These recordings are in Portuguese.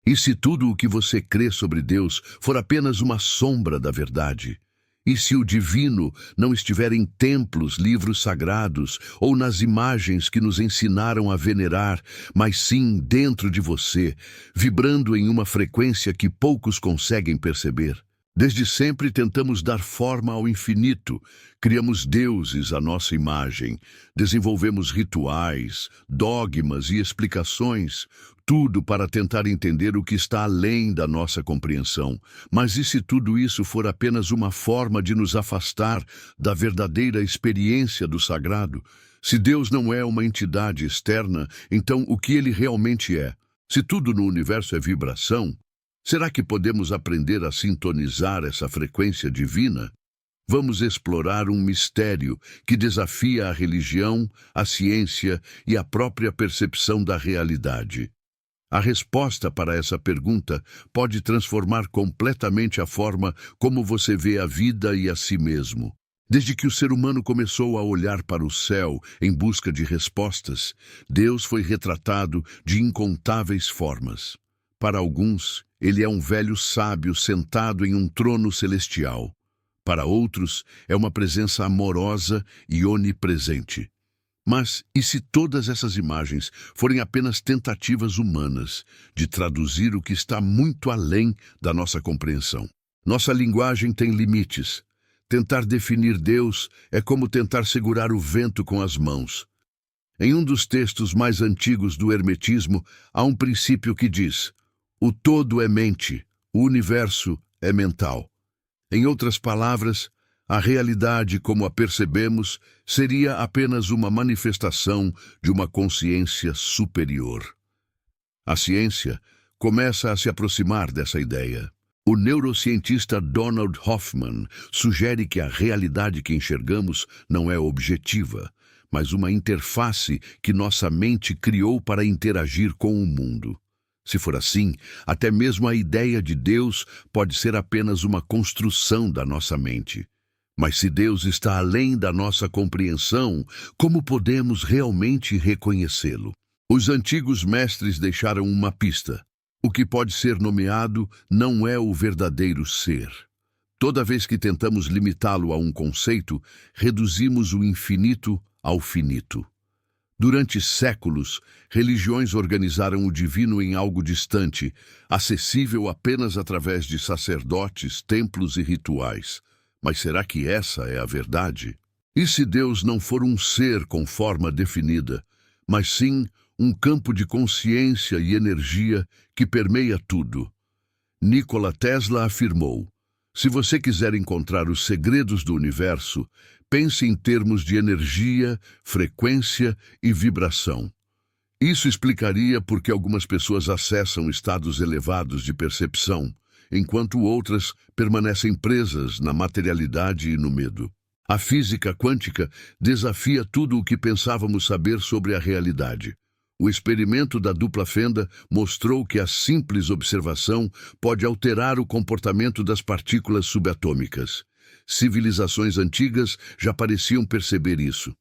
E se tudo o que você crê sobre Deus for apenas uma sombra da verdade? E se o divino não estiver em templos, livros sagrados ou nas imagens que nos ensinaram a venerar, mas sim dentro de você, vibrando em uma frequência que poucos conseguem perceber? Desde sempre tentamos dar forma ao infinito, criamos deuses à nossa imagem, desenvolvemos rituais, dogmas e explicações, tudo para tentar entender o que está além da nossa compreensão. Mas e se tudo isso for apenas uma forma de nos afastar da verdadeira experiência do sagrado? Se Deus não é uma entidade externa, então o que ele realmente é? Se tudo no universo é vibração, será que podemos aprender a sintonizar essa frequência divina? Vamos explorar um mistério que desafia a religião, a ciência e a própria percepção da realidade. A resposta para essa pergunta pode transformar completamente a forma como você vê a vida e a si mesmo. Desde que o ser humano começou a olhar para o céu em busca de respostas, Deus foi retratado de incontáveis formas. Para alguns, ele é um velho sábio sentado em um trono celestial. Para outros, é uma presença amorosa e onipresente. Mas e se todas essas imagens forem apenas tentativas humanas de traduzir o que está muito além da nossa compreensão? Nossa linguagem tem limites. Tentar definir Deus é como tentar segurar o vento com as mãos. Em um dos textos mais antigos do hermetismo, há um princípio que diz: o todo é mente, o universo é mental. Em outras palavras, a realidade como a percebemos seria apenas uma manifestação de uma consciência superior. A ciência começa a se aproximar dessa ideia. O neurocientista Donald Hoffman sugere que a realidade que enxergamos não é objetiva, mas uma interface que nossa mente criou para interagir com o mundo. Se for assim, até mesmo a ideia de Deus pode ser apenas uma construção da nossa mente. Mas se Deus está além da nossa compreensão, como podemos realmente reconhecê-lo? Os antigos mestres deixaram uma pista. O que pode ser nomeado não é o verdadeiro ser. Toda vez que tentamos limitá-lo a um conceito, reduzimos o infinito ao finito. Durante séculos, religiões organizaram o divino em algo distante, acessível apenas através de sacerdotes, templos e rituais. Mas será que essa é a verdade? E se Deus não for um ser com forma definida, mas sim um campo de consciência e energia que permeia tudo? Nikola Tesla afirmou: se você quiser encontrar os segredos do universo, pense em termos de energia, frequência e vibração. Isso explicaria por que algumas pessoas acessam estados elevados de percepção, enquanto outras permanecem presas na materialidade e no medo. A física quântica desafia tudo o que pensávamos saber sobre a realidade. O experimento da dupla fenda mostrou que a simples observação pode alterar o comportamento das partículas subatômicas. Civilizações antigas já pareciam perceber isso.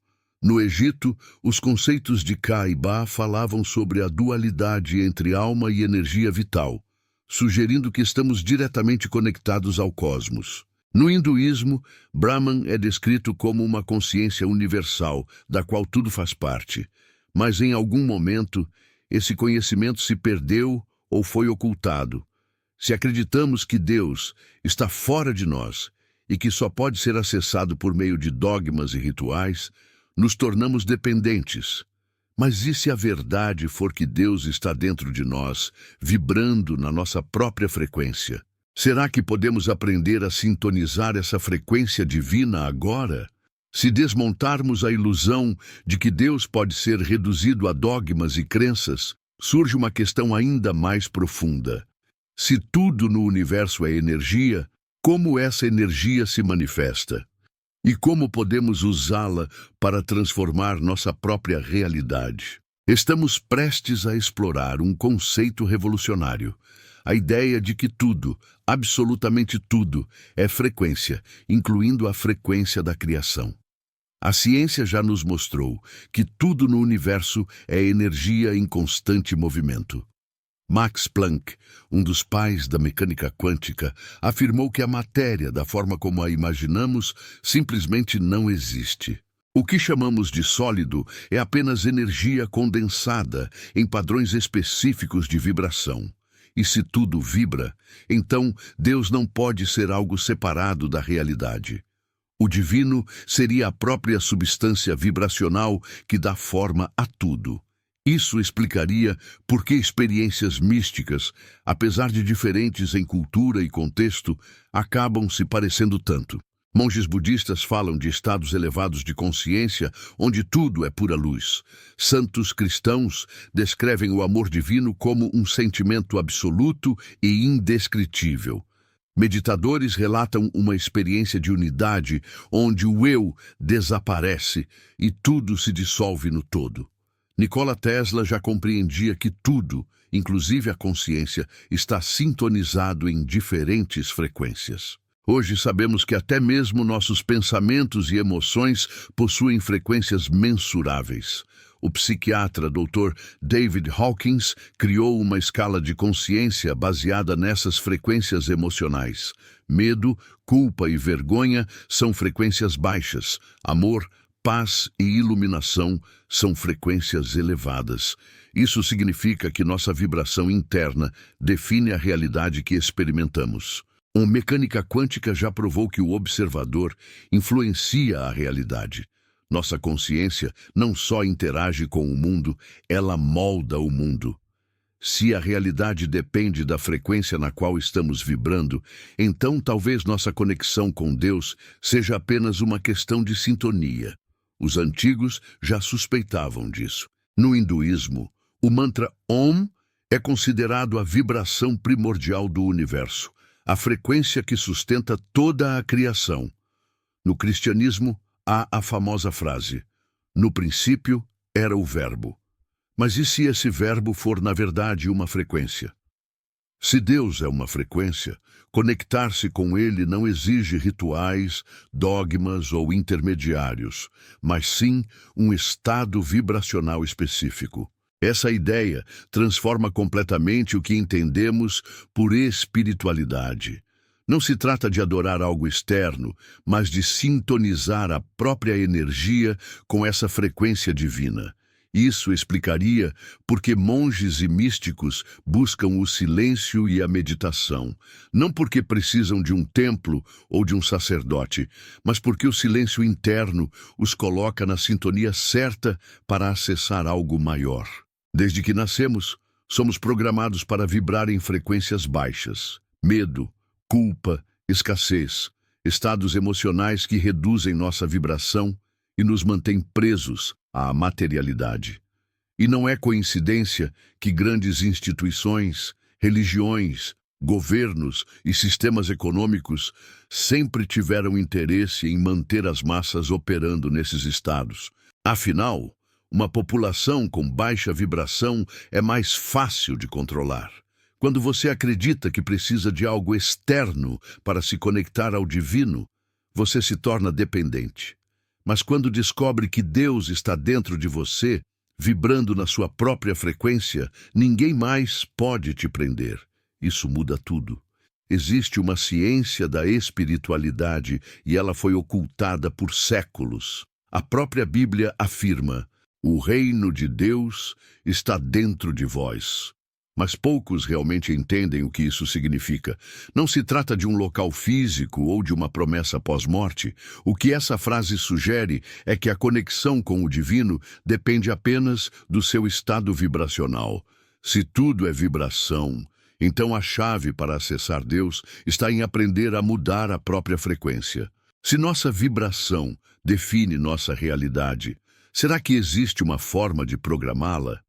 No Egito, os conceitos de Ka e Ba falavam sobre a dualidade entre alma e energia vital, sugerindo que estamos diretamente conectados ao cosmos. No hinduísmo, Brahman é descrito como uma consciência universal, da qual tudo faz parte. Mas em algum momento, esse conhecimento se perdeu ou foi ocultado. Se acreditamos que Deus está fora de nós e que só pode ser acessado por meio de dogmas e rituais, nos tornamos dependentes. Mas e se a verdade for que Deus está dentro de nós, vibrando na nossa própria frequência? Será que podemos aprender a sintonizar essa frequência divina agora? Se desmontarmos a ilusão de que Deus pode ser reduzido a dogmas e crenças, surge uma questão ainda mais profunda. Se tudo no universo é energia, como essa energia se manifesta? E como podemos usá-la para transformar nossa própria realidade? Estamos prestes a explorar um conceito revolucionário: a ideia de que tudo, absolutamente tudo, é frequência, incluindo a frequência da criação. A ciência já nos mostrou que tudo no universo é energia em constante movimento. Max Planck, um dos pais da mecânica quântica, afirmou que a matéria, da forma como a imaginamos, simplesmente não existe. O que chamamos de sólido é apenas energia condensada em padrões específicos de vibração. E se tudo vibra, então Deus não pode ser algo separado da realidade. O divino seria a própria substância vibracional que dá forma a tudo. Isso explicaria por que experiências místicas, apesar de diferentes em cultura e contexto, acabam se parecendo tanto. Monges budistas falam de estados elevados de consciência onde tudo é pura luz. Santos cristãos descrevem o amor divino como um sentimento absoluto e indescritível. Meditadores relatam uma experiência de unidade onde o eu desaparece e tudo se dissolve no todo. Nikola Tesla já compreendia que tudo, inclusive a consciência, está sintonizado em diferentes frequências. Hoje sabemos que até mesmo nossos pensamentos e emoções possuem frequências mensuráveis. O psiquiatra Dr. David Hawkins criou uma escala de consciência baseada nessas frequências emocionais. Medo, culpa e vergonha são frequências baixas. Amor, paz e iluminação são frequências elevadas. Isso significa que nossa vibração interna define a realidade que experimentamos. A mecânica quântica já provou que o observador influencia a realidade. Nossa consciência não só interage com o mundo, ela molda o mundo. Se a realidade depende da frequência na qual estamos vibrando, então talvez nossa conexão com Deus seja apenas uma questão de sintonia. Os antigos já suspeitavam disso. No hinduísmo, o mantra Om é considerado a vibração primordial do universo, a frequência que sustenta toda a criação. No cristianismo, há a famosa frase: no princípio era o verbo. Mas e se esse verbo for, na verdade, uma frequência? Se Deus é uma frequência, conectar-se com Ele não exige rituais, dogmas ou intermediários, mas sim um estado vibracional específico. Essa ideia transforma completamente o que entendemos por espiritualidade. Não se trata de adorar algo externo, mas de sintonizar a própria energia com essa frequência divina. Isso explicaria por que monges e místicos buscam o silêncio e a meditação, não porque precisam de um templo ou de um sacerdote, mas porque o silêncio interno os coloca na sintonia certa para acessar algo maior. Desde que nascemos, somos programados para vibrar em frequências baixas. Medo, culpa, escassez, estados emocionais que reduzem nossa vibração e nos mantêm presos à materialidade. E não é coincidência que grandes instituições, religiões, governos e sistemas econômicos sempre tiveram interesse em manter as massas operando nesses estados. Afinal, uma população com baixa vibração é mais fácil de controlar. Quando você acredita que precisa de algo externo para se conectar ao divino, você se torna dependente. Mas quando descobre que Deus está dentro de você, vibrando na sua própria frequência, ninguém mais pode te prender. Isso muda tudo. Existe uma ciência da espiritualidade e ela foi ocultada por séculos. A própria Bíblia afirma: o reino de Deus está dentro de vós. Mas poucos realmente entendem o que isso significa. Não se trata de um local físico ou de uma promessa pós-morte. O que essa frase sugere é que a conexão com o divino depende apenas do seu estado vibracional. Se tudo é vibração, então a chave para acessar Deus está em aprender a mudar a própria frequência. Se nossa vibração define nossa realidade, será que existe uma forma de programá-la?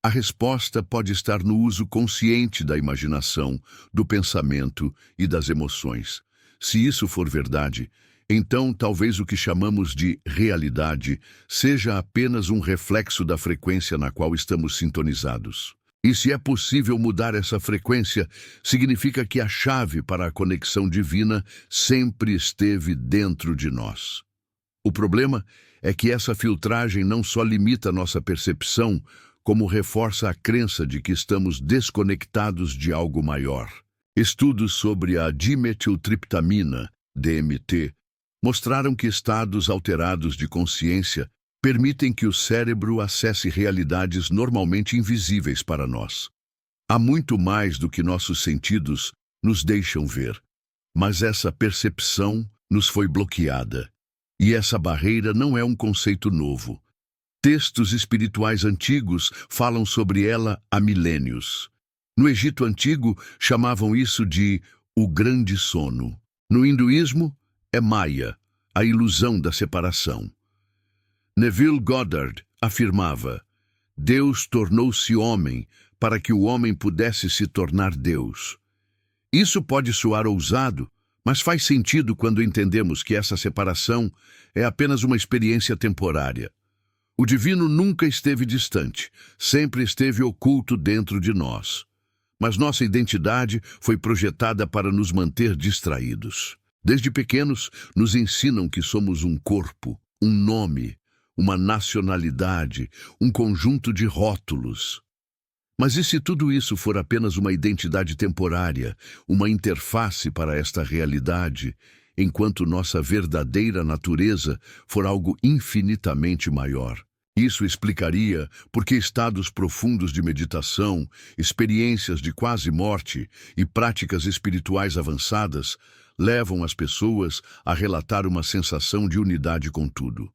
A resposta pode estar no uso consciente da imaginação, do pensamento e das emoções. Se isso for verdade, então talvez o que chamamos de realidade seja apenas um reflexo da frequência na qual estamos sintonizados. E se é possível mudar essa frequência, significa que a chave para a conexão divina sempre esteve dentro de nós. O problema é que essa filtragem não só limita nossa percepção, como reforça a crença de que estamos desconectados de algo maior. Estudos sobre a dimetiltriptamina, DMT, mostraram que estados alterados de consciência permitem que o cérebro acesse realidades normalmente invisíveis para nós. Há muito mais do que nossos sentidos nos deixam ver, mas essa percepção nos foi bloqueada. E essa barreira não é um conceito novo. Textos espirituais antigos falam sobre ela há milênios. No Egito Antigo, chamavam isso de o grande sono. No hinduísmo, é Maya, a ilusão da separação. Neville Goddard afirmava: Deus tornou-se homem para que o homem pudesse se tornar Deus. Isso pode soar ousado, mas faz sentido quando entendemos que essa separação é apenas uma experiência temporária. O divino nunca esteve distante, sempre esteve oculto dentro de nós. Mas nossa identidade foi projetada para nos manter distraídos. Desde pequenos, nos ensinam que somos um corpo, um nome, uma nacionalidade, um conjunto de rótulos. Mas e se tudo isso for apenas uma identidade temporária, uma interface para esta realidade, enquanto nossa verdadeira natureza for algo infinitamente maior? Isso explicaria por que estados profundos de meditação, experiências de quase morte e práticas espirituais avançadas levam as pessoas a relatar uma sensação de unidade com tudo.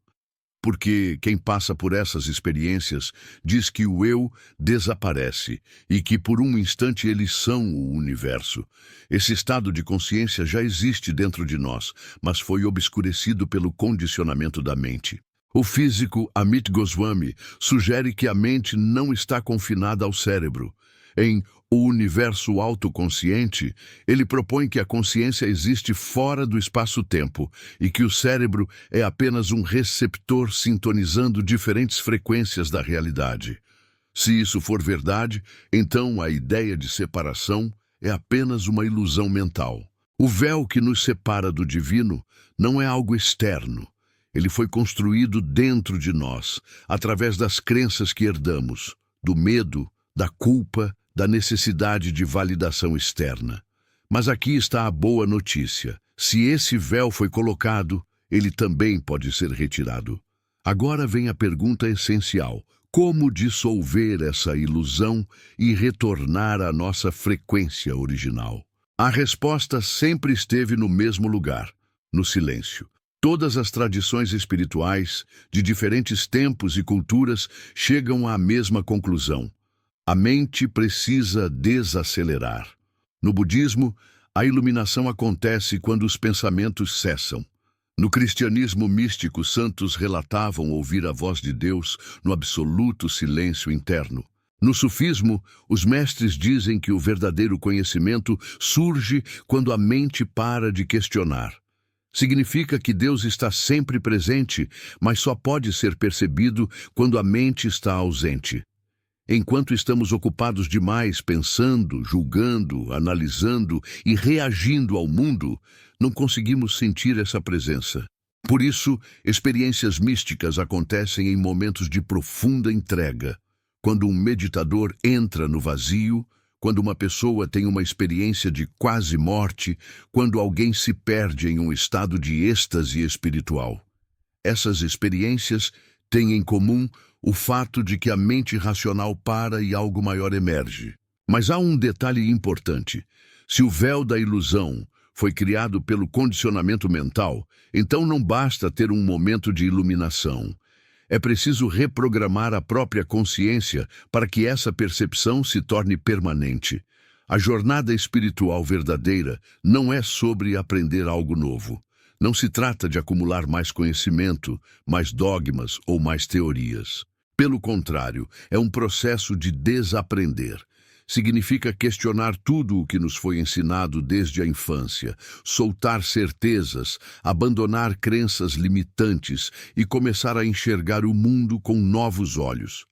Porque quem passa por essas experiências diz que o eu desaparece e que por um instante eles são o universo. Esse estado de consciência já existe dentro de nós, mas foi obscurecido pelo condicionamento da mente. O físico Amit Goswami sugere que a mente não está confinada ao cérebro. Em O Universo Autoconsciente, ele propõe que a consciência existe fora do espaço-tempo e que o cérebro é apenas um receptor sintonizando diferentes frequências da realidade. Se isso for verdade, então a ideia de separação é apenas uma ilusão mental. O véu que nos separa do divino não é algo externo. Ele foi construído dentro de nós, através das crenças que herdamos, do medo, da culpa, da necessidade de validação externa. Mas aqui está a boa notícia. Se esse véu foi colocado, ele também pode ser retirado. Agora vem a pergunta essencial: como dissolver essa ilusão e retornar à nossa frequência original? A resposta sempre esteve no mesmo lugar, no silêncio. Todas as tradições espirituais, de diferentes tempos e culturas, chegam à mesma conclusão. A mente precisa desacelerar. No budismo, a iluminação acontece quando os pensamentos cessam. No cristianismo místico, santos relatavam ouvir a voz de Deus no absoluto silêncio interno. No sufismo, os mestres dizem que o verdadeiro conhecimento surge quando a mente para de questionar. Significa que Deus está sempre presente, mas só pode ser percebido quando a mente está ausente. Enquanto estamos ocupados demais pensando, julgando, analisando e reagindo ao mundo, não conseguimos sentir essa presença. Por isso, experiências místicas acontecem em momentos de profunda entrega. Quando um meditador entra no vazio, quando uma pessoa tem uma experiência de quase morte, quando alguém se perde em um estado de êxtase espiritual. Essas experiências têm em comum o fato de que a mente racional para e algo maior emerge. Mas há um detalhe importante. Se o véu da ilusão foi criado pelo condicionamento mental, então não basta ter um momento de iluminação. É preciso reprogramar a própria consciência para que essa percepção se torne permanente. A jornada espiritual verdadeira não é sobre aprender algo novo. Não se trata de acumular mais conhecimento, mais dogmas ou mais teorias. Pelo contrário, é um processo de desaprender. Significa questionar tudo o que nos foi ensinado desde a infância, soltar certezas, abandonar crenças limitantes e começar a enxergar o mundo com novos olhos.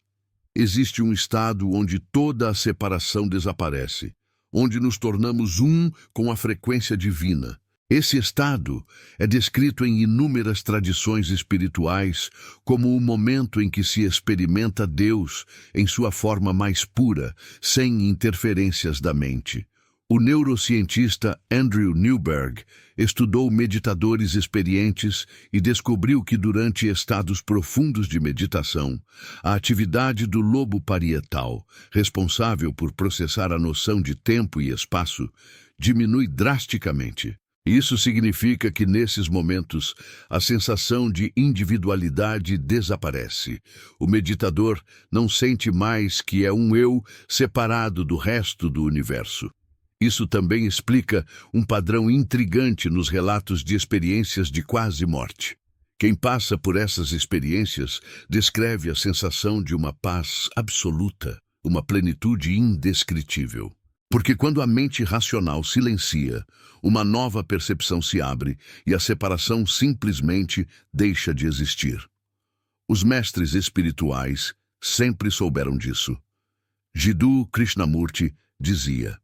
Existe um estado onde toda a separação desaparece, onde nos tornamos um com a frequência divina. Esse estado é descrito em inúmeras tradições espirituais como o momento em que se experimenta Deus em sua forma mais pura, sem interferências da mente. O neurocientista Andrew Newberg estudou meditadores experientes e descobriu que durante estados profundos de meditação, a atividade do lobo parietal, responsável por processar a noção de tempo e espaço, diminui drasticamente. Isso significa que, nesses momentos, a sensação de individualidade desaparece. O meditador não sente mais que é um eu separado do resto do universo. Isso também explica um padrão intrigante nos relatos de experiências de quase morte. Quem passa por essas experiências descreve a sensação de uma paz absoluta, uma plenitude indescritível. Porque quando a mente racional silencia, uma nova percepção se abre e a separação simplesmente deixa de existir. Os mestres espirituais sempre souberam disso. Jiddu Krishnamurti dizia: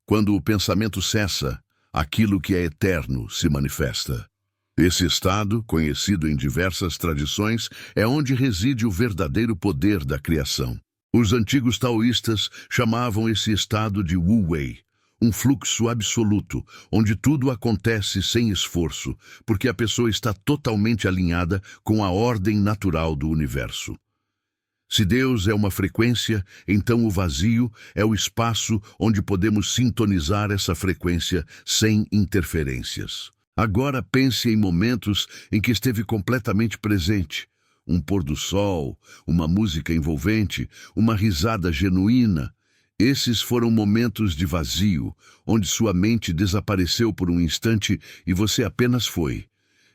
quando o pensamento cessa, aquilo que é eterno se manifesta. Esse estado, conhecido em diversas tradições, é onde reside o verdadeiro poder da criação. Os antigos taoístas chamavam esse estado de Wu-Wei, um fluxo absoluto, onde tudo acontece sem esforço, porque a pessoa está totalmente alinhada com a ordem natural do universo. Se Deus é uma frequência, então o vazio é o espaço onde podemos sintonizar essa frequência sem interferências. Agora pense em momentos em que esteve completamente presente. Um pôr do sol, uma música envolvente, uma risada genuína. Esses foram momentos de vazio, onde sua mente desapareceu por um instante e você apenas foi.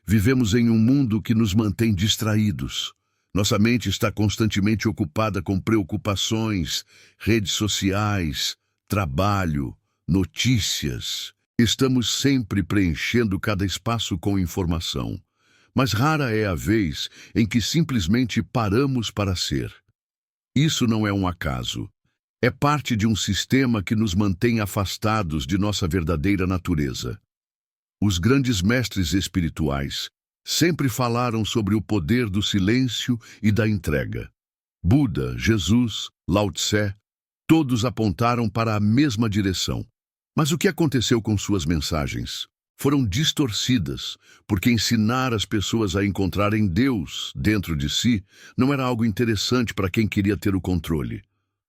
Vivemos em um mundo que nos mantém distraídos. Nossa mente está constantemente ocupada com preocupações, redes sociais, trabalho, notícias. Estamos sempre preenchendo cada espaço com informação. Mas rara é a vez em que simplesmente paramos para ser. Isso não é um acaso. É parte de um sistema que nos mantém afastados de nossa verdadeira natureza. Os grandes mestres espirituais sempre falaram sobre o poder do silêncio e da entrega. Buda, Jesus, Lao Tse, todos apontaram para a mesma direção. Mas o que aconteceu com suas mensagens? Foram distorcidas, porque ensinar as pessoas a encontrarem Deus dentro de si não era algo interessante para quem queria ter o controle.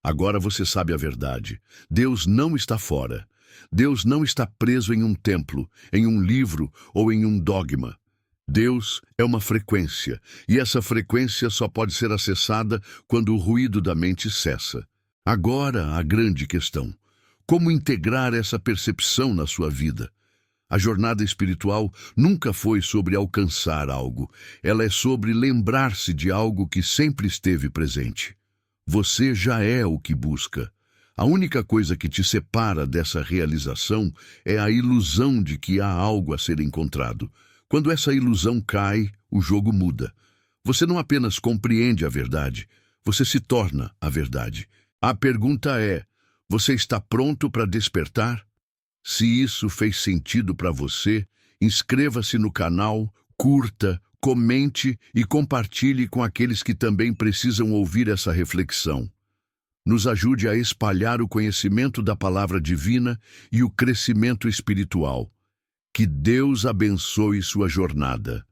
Agora você sabe a verdade. Deus não está fora. Deus não está preso em um templo, em um livro ou em um dogma. Deus é uma frequência, e essa frequência só pode ser acessada quando o ruído da mente cessa. Agora, a grande questão: como integrar essa percepção na sua vida? A jornada espiritual nunca foi sobre alcançar algo, ela é sobre lembrar-se de algo que sempre esteve presente. Você já é o que busca. A única coisa que te separa dessa realização é a ilusão de que há algo a ser encontrado. Quando essa ilusão cai, o jogo muda. Você não apenas compreende a verdade, você se torna a verdade. A pergunta é: você está pronto para despertar? Se isso fez sentido para você, inscreva-se no canal, curta, comente e compartilhe com aqueles que também precisam ouvir essa reflexão. Nos ajude a espalhar o conhecimento da palavra divina e o crescimento espiritual. Que Deus abençoe sua jornada.